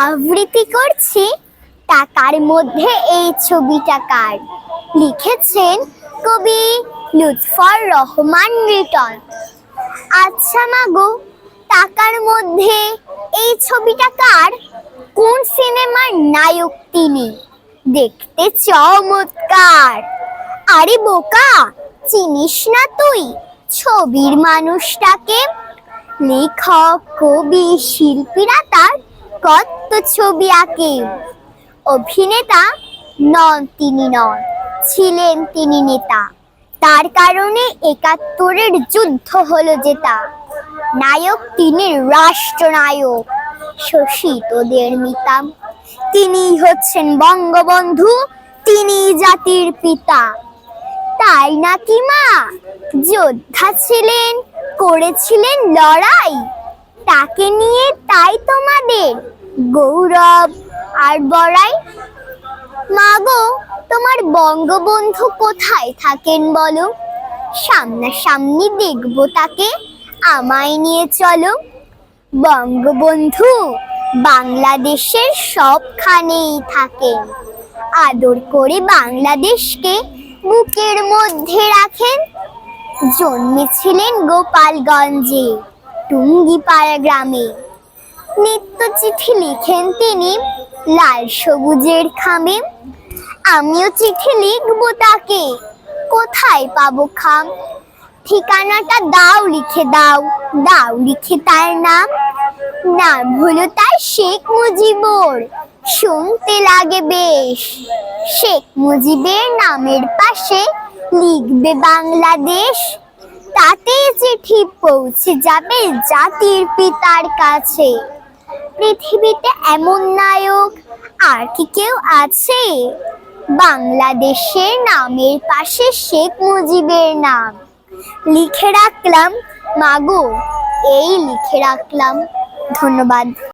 আবৃত্তি করছি টাকার মধ্যে এই ছবিটা কার। লিখেছেন কবি লুৎফর রহমান লিটন। আচ্ছা মাগো, টাকার মধ্যে এই ছবিটা কার? কোন সিনেমার নায়ক তিনি? দেখতে চমৎকার। আরে বোকা, চিনিস না তুই ছবির মানুষটাকে? লেখক, কবি, শিল্পীরা তার কত ছবি আঁকে। অভিনেতা নন তিনি, ছিলেন তিনি নেতা। তার কারণে ৭১-এর যুদ্ধ হলো জেতা। নায়ক তিনি রাষ্ট্রনায়ক, শশী তোদের মিতা। তিনি হচ্ছেন বঙ্গবন্ধু, তিনি জাতির পিতা। তাই নাকি মা? যোদ্ধা ছিলেন, করেছিলেন লড়াই। তাকে নিয়ে তাই তোমাদের গৌরব আর বড়াই। মাগো, তোমার বঙ্গবন্ধু কোথায় থাকেন বলো? সামনাসামনি দেখবো তাকে, আমায় নিয়ে চলো। বঙ্গবন্ধু বাংলাদেশের সবখানেই থাকেন। আদর করে বাংলাদেশকে বুকের মধ্যে রাখেন। জন্মেছিলেন গোপালগঞ্জে, টুঙ্গিপাড়া গ্রামে। নিত্য চিঠি লিখেন তিনি লাল সবুজের খামে। আমিও চিঠি লিখবো তাকে, কোথায় পাবো খাম? ঠিকানাটা দাও লিখে, দাও দাও লিখে তার নাম। নাম হলো তার শেখ মুজিবুর, শুনতে লাগে বেশ। শেখ মুজিবের নামের পাশে লিখবে বাংলাদেশ। তাতে চিঠি পৌঁছে যাবে জাতির পিতার কাছে। পৃথিবীতে এমন নায়ক আর কি কেউ আছে? বাংলাদেশের নামের পাশে শেখ মুজিবের নাম। লিখে রাখলাম মাগো, এই লিখে রাখলাম। ধন্যবাদ।